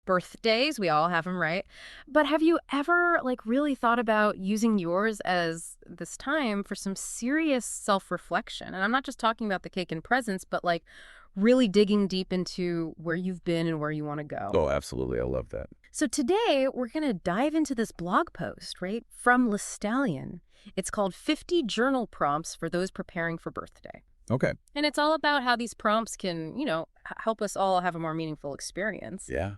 birthdays. We all have them, right? But have you ever like really thought about using yours as this time for some serious self-reflection? And I'm not just talking about the cake and presents, but like really digging deep into where you've been and where you want to go. Oh, absolutely. I love that. So today we're going to dive into this blog post, right, from Lestallion. It's called 50 Journal Prompts for Those Preparing for Birthday. Okay. And it's all about how these prompts can, help us all have a more meaningful experience. Yeah.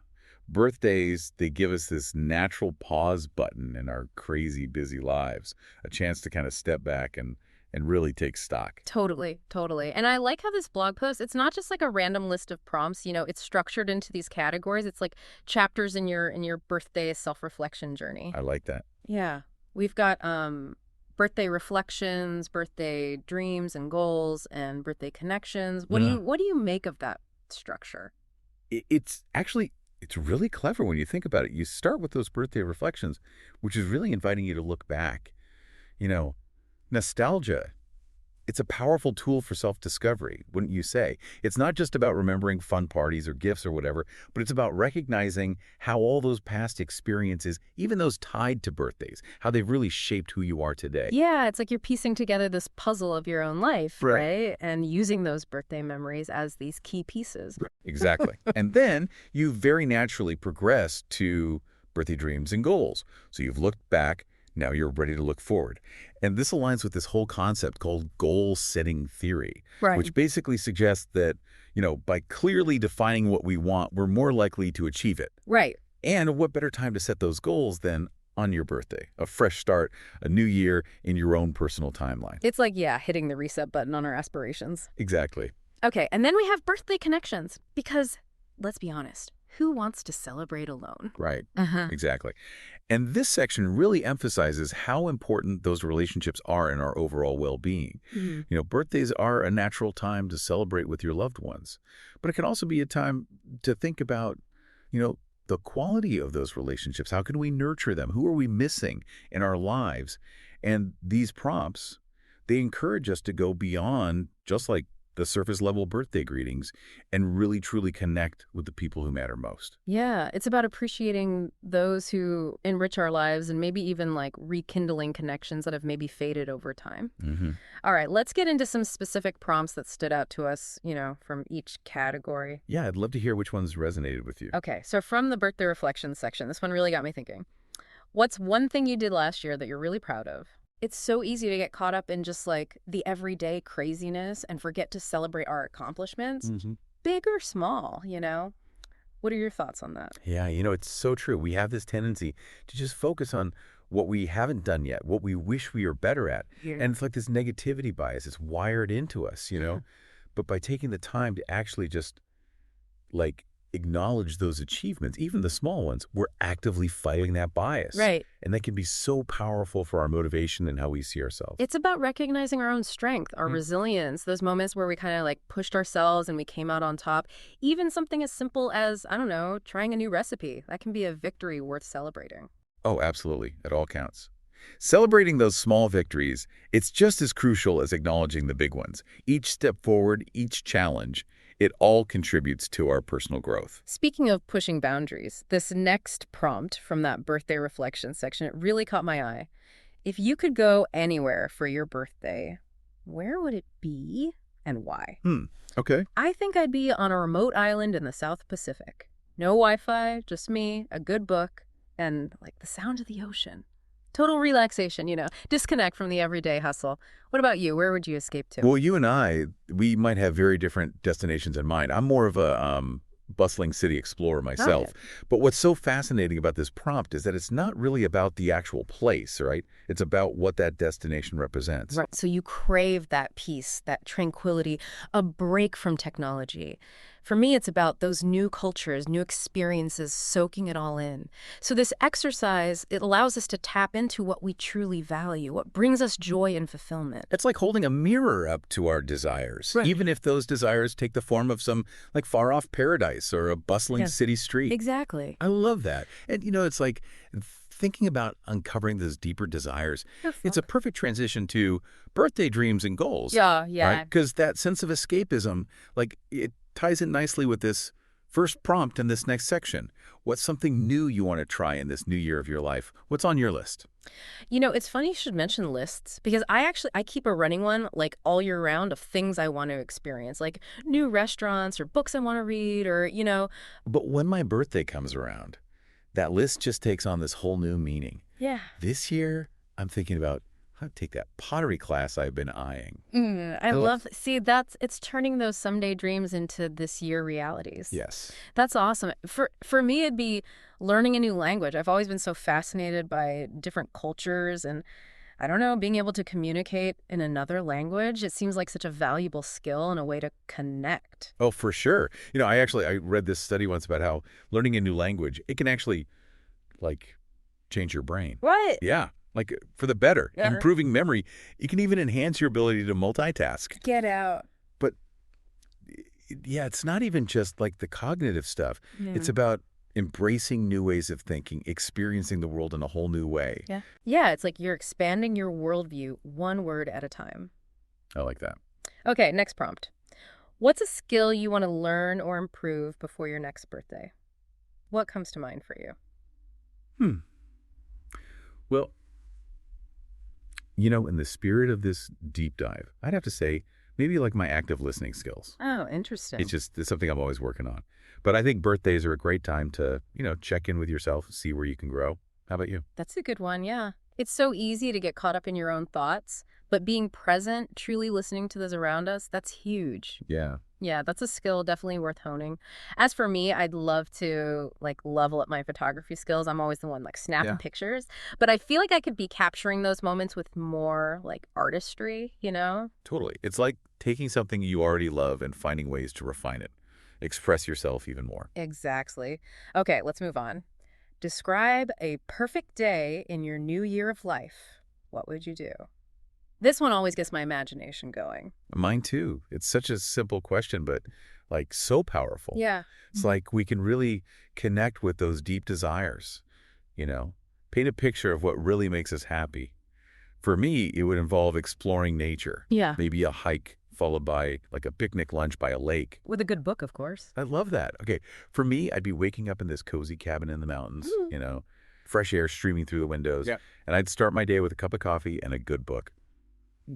Birthdays, they give us this natural pause button in our crazy, busy lives, a chance to kind of step back and really take stock. Totally, totally. And I like how this blog post, it's not just like a random list of prompts, it's structured into these categories. It's like chapters in your birthday self-reflection journey. I like that. Yeah. We've got birthday reflections, birthday dreams and goals, and birthday connections. What do you make of that structure? It's really clever when you think about it. You start with those birthday reflections, which is really inviting you to look back. Nostalgia, it's a powerful tool for self-discovery, wouldn't you say? It's not just about remembering fun parties or gifts or whatever, but it's about recognizing how all those past experiences, even those tied to birthdays, how they've really shaped who you are today. Yeah, it's like you're piecing together this puzzle of your own life, right? And using those birthday memories as these key pieces. Exactly. And then you very naturally progress to birthday dreams and goals. So you've looked back. Now you're ready to look forward. And this aligns with this whole concept called goal-setting theory, which basically suggests that, by clearly defining what we want, we're more likely to achieve it. Right. And what better time to set those goals than on your birthday? A fresh start, a new year in your own personal timeline. It's like, hitting the reset button on our aspirations. Exactly. Okay, and then we have birthday connections because, let's be honest, who wants to celebrate alone? Right. Exactly. And this section really emphasizes how important those relationships are in our overall well-being. Birthdays are a natural time to celebrate with your loved ones, but it can also be a time to think about, the quality of those relationships. How can we nurture them? Who are we missing in our lives? And these prompts, they encourage us to go beyond just like the surface level birthday greetings and really truly connect with the people who matter most. Yeah, it's about appreciating those who enrich our lives and maybe even like rekindling connections that have maybe faded over time. All right, let's get into some specific prompts that stood out to us, from each category. Yeah, I'd love to hear which ones resonated with you. Okay, so from the birthday reflections section, this one really got me thinking. What's one thing you did last year that you're really proud of? It's so easy to get caught up in just like the everyday craziness and forget to celebrate our accomplishments, big or small, What are your thoughts on that? Yeah, it's so true. We have this tendency to just focus on what we haven't done yet, what we wish we were better at. And it's like this negativity bias. It's wired into us, But by taking the time to actually just like acknowledge those achievements, even the small ones, we're actively fighting that bias. Right. And that can be so powerful for our motivation and how we see ourselves. It's about recognizing our own strength, our resilience, those moments where we kind of like pushed ourselves and we came out on top. Even something as simple as, I don't know, trying a new recipe. That can be a victory worth celebrating. Oh, absolutely. It all counts. Celebrating those small victories, it's just as crucial as acknowledging the big ones. Each step forward, each challenge, it all contributes to our personal growth. Speaking of pushing boundaries, this next prompt from that birthday reflection section, it really caught my eye. If you could go anywhere for your birthday, where would it be and why? Okay. I think I'd be on a remote island in the South Pacific. No Wi-Fi, just me, a good book, and like the sound of the ocean. Total relaxation, disconnect from the everyday hustle. What about you? Where would you escape to? Well, you and I, we might have very different destinations in mind. I'm more of a bustling city explorer myself. Okay. But what's so fascinating about this prompt is that it's not really about the actual place, right? It's about what that destination represents. Right. So you crave that peace, that tranquility, a break from technology. For me, it's about those new cultures, new experiences, soaking it all in. So this exercise, it allows us to tap into what we truly value, what brings us joy and fulfillment. It's like holding a mirror up to our desires, even if those desires take the form of some like far-off paradise or a bustling city street. Exactly. I love that. And, it's like thinking about uncovering those deeper desires. It's a perfect transition to birthday dreams and goals. Yeah. Right? Because that sense of escapism, like it ties in nicely with this First prompt in this next section. What's something new you want to try in this new year of your life? What's on your list? It's funny you should mention lists because I keep a running one like all year round of things I want to experience, like new restaurants or books I want to read or. But when my birthday comes around, that list just takes on this whole new meaning. Yeah. This year, I'm thinking about how to take that pottery class I've been eyeing. I I lo- love, see, it's turning those someday dreams into this year realities. yes. That's awesome. For me, it'd be learning a new language. I've always been so fascinated by different cultures and I don't know, being able to communicate in another language. It seems like such a valuable skill and a way to connect. Oh, for sure. I read this study once about how learning a new language, it can actually, like, change your brain. What? Yeah, like for the better. Yeah. Improving memory. It can even enhance your ability to multitask. Get out. But yeah, it's not even just like the cognitive stuff. Yeah. It's about embracing new ways of thinking, experiencing the world in a whole new way. Yeah. Yeah, it's like you're expanding your worldview one word at a time. I like that. Okay, next prompt. What's a skill you want to learn or improve before your next birthday? What comes to mind for you? Hmm. Well, in the spirit of this deep dive, I'd have to say maybe like my active listening skills. Oh, interesting. It's something I'm always working on. But I think birthdays are a great time to, check in with yourself, see where you can grow. How about you? That's a good one, yeah. It's so easy to get caught up in your own thoughts, but being present, truly listening to those around us, that's huge. Yeah. Yeah, that's a skill definitely worth honing. As for me, I'd love to level up my photography skills. I'm always the one snapping Yeah. pictures, but I feel like I could be capturing those moments with more artistry. Totally. It's like taking something you already love and finding ways to refine it. Express yourself even more. Exactly. Okay, let's move on. Describe a perfect day in your new year of life. What would you do? This one always gets my imagination going. Mine too. It's such a simple question, but so powerful. Yeah. It's like we can really connect with those deep desires, you know, paint a picture of what really makes us happy. For me, it would involve exploring nature, Yeah. maybe a hike followed by a picnic lunch by a lake. With a good book, of course. I love that. Okay. For me, I'd be waking up in this cozy cabin in the mountains, fresh air streaming through the windows. Yeah. And I'd start my day with a cup of coffee and a good book.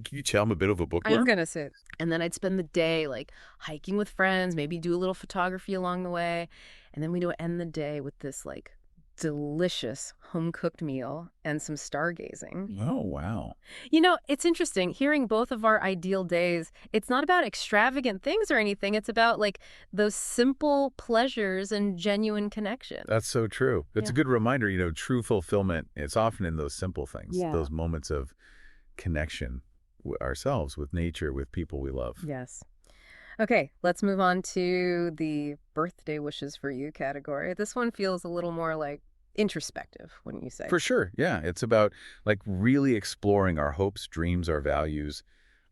Can you tell I'm a bit of a I'm bookworm? going to sit. And then I'd spend the day hiking with friends, maybe do a little photography along the way. And then we'd end the day with this delicious home-cooked meal and some stargazing. Oh, wow. It's interesting hearing both of our ideal days. It's not about extravagant things or anything. It's about those simple pleasures and genuine connection. That's so true. It's a Yeah. good reminder, true fulfillment, it's often in those simple things, Yeah. those moments of connection with ourselves, with nature, with people we love. Yes. Okay, let's move on to the birthday wishes for you category. This one feels a little more introspective, wouldn't you say? For sure. Yeah. It's about really exploring our hopes, dreams, our values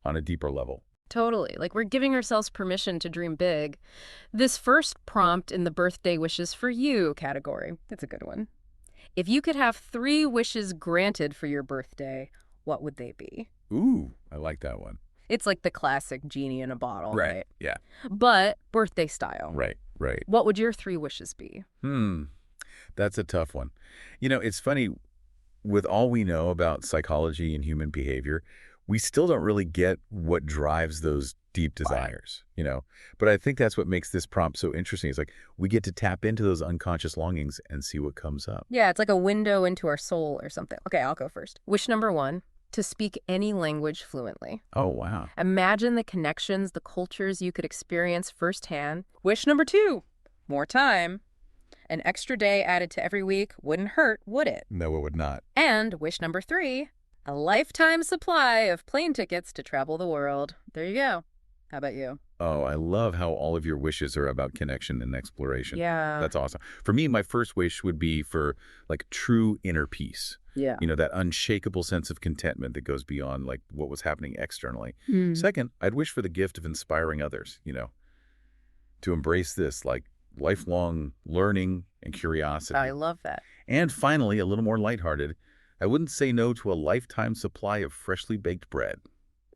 on a deeper level. Totally. We're giving ourselves permission to dream big. This first prompt in the birthday wishes for you category, it's a good one. If you could have 3 wishes granted for your birthday, what would they be? Ooh, I like that one. It's like the classic genie in a bottle, right? Yeah. But birthday style. Right. What would your 3 wishes be? That's a tough one. It's funny, with all we know about psychology and human behavior, we still don't really get what drives those deep desires, But I think that's what makes this prompt so interesting. It's we get to tap into those unconscious longings and see what comes up. Yeah, it's like a window into our soul or something. Okay, I'll go first. Wish number 1, to speak any language fluently. Oh, wow. Imagine the connections, the cultures you could experience firsthand. Wish number 2, more time. An extra day added to every week wouldn't hurt, would it? No, it would not. And wish number 3, a lifetime supply of plane tickets to travel the world. There you go. How about you? Oh, I love how all of your wishes are about connection and exploration. Yeah. That's awesome. For me, my first wish would be for true inner peace. Yeah. That unshakable sense of contentment that goes beyond what was happening externally. Second, I'd wish for the gift of inspiring others, to embrace this lifelong learning and curiosity. I love that. And finally, a little more lighthearted, I wouldn't say no to a lifetime supply of freshly baked bread.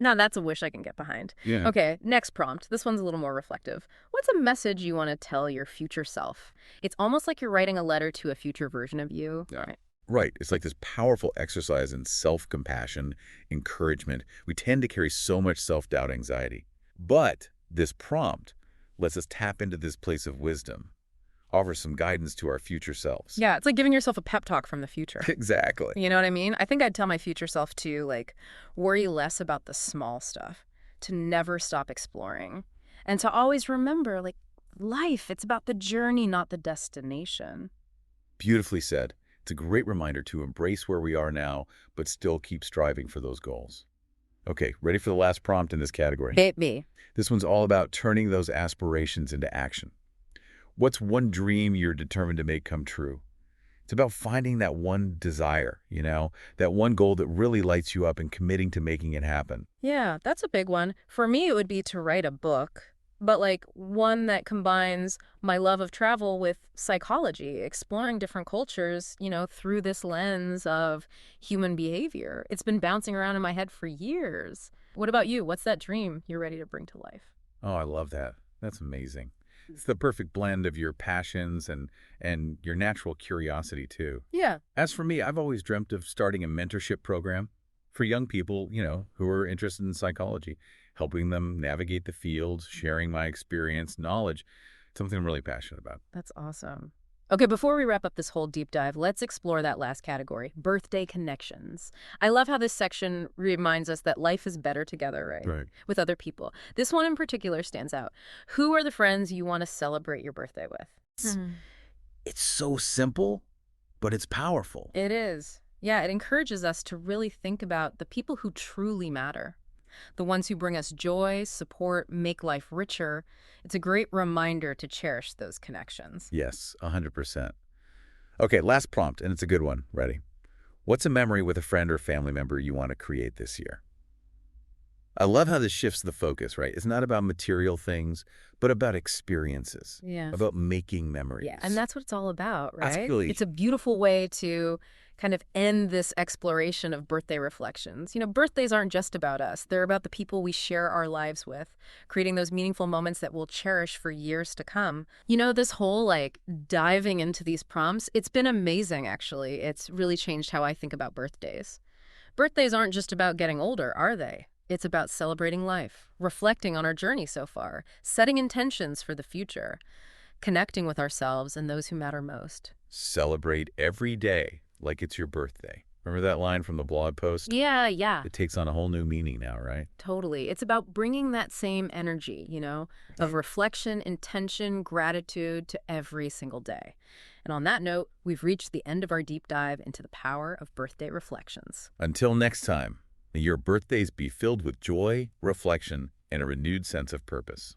Now that's a wish I can get behind. Yeah. Okay, next prompt. This one's a little more reflective. What's a message you want to tell your future self? It's almost like you're writing a letter to a future version of you. Yeah. Right. Right. It's like this powerful exercise in self-compassion, encouragement. We tend to carry so much self-doubt, anxiety. But this prompt lets us tap into this place of wisdom, offer some guidance to our future selves. Yeah, it's like giving yourself a pep talk from the future. Exactly. You know what I mean? I think I'd tell my future self to, like, worry less about the small stuff, to never stop exploring, and to always remember, like, life, it's about the journey, not the destination. Beautifully said. It's a great reminder to embrace where we are now, but still keep striving for those goals. Okay, ready for the last prompt in this category? Hit me. This one's all about turning those aspirations into action. What's one dream you're determined to make come true? It's about finding that one desire, that one goal that really lights you up and committing to making it happen. Yeah, that's a big one. For me, it would be to write a book, but like one that combines my love of travel with psychology, exploring different cultures, through this lens of human behavior. It's been bouncing around in my head for years. What about you? What's that dream you're ready to bring to life? Oh, I love that. That's amazing. It's the perfect blend of your passions and your natural curiosity, too. Yeah. As for me, I've always dreamt of starting a mentorship program for young people, who are interested in psychology, helping them navigate the field, sharing my experience, knowledge, something I'm really passionate about. That's awesome. Okay, before we wrap up this whole deep dive, let's explore that last category, birthday connections. I love how this section reminds us that life is better together, right? Right. With other people. This one in particular stands out. Who are the friends you want to celebrate your birthday with? Hmm. It's so simple, but it's powerful. It is. Yeah, it encourages us to really think about the people who truly matter. The ones who bring us joy, support, make life richer. It's a great reminder to cherish those connections. Yes, 100%. Okay, last prompt, and it's a good one. Ready? What's a memory with a friend or family member you want to create this year? I love how this shifts the focus, right? It's not about material things, but about experiences, Yeah. about making memories. Yeah, and that's what it's all about, That's right? really, It's a beautiful way to kind of end this exploration of birthday reflections. Birthdays aren't just about us. They're about the people we share our lives with, creating those meaningful moments that we'll cherish for years to come. This whole like diving into these prompts, it's been amazing actually. It's really changed how I think about birthdays. Birthdays aren't just about getting older, are they? It's about celebrating life, reflecting on our journey so far, setting intentions for the future, connecting with ourselves and those who matter most. celebrate every day like it's your birthday. Remember that line from the blog post? Yeah, It takes on a whole new meaning now, right? totally. It's about bringing that same energy, of reflection, intention, gratitude to every single day. And on that note, we've reached the end of our deep dive into the power of birthday reflections. Until next time, may your birthdays be filled with joy, reflection, and a renewed sense of purpose.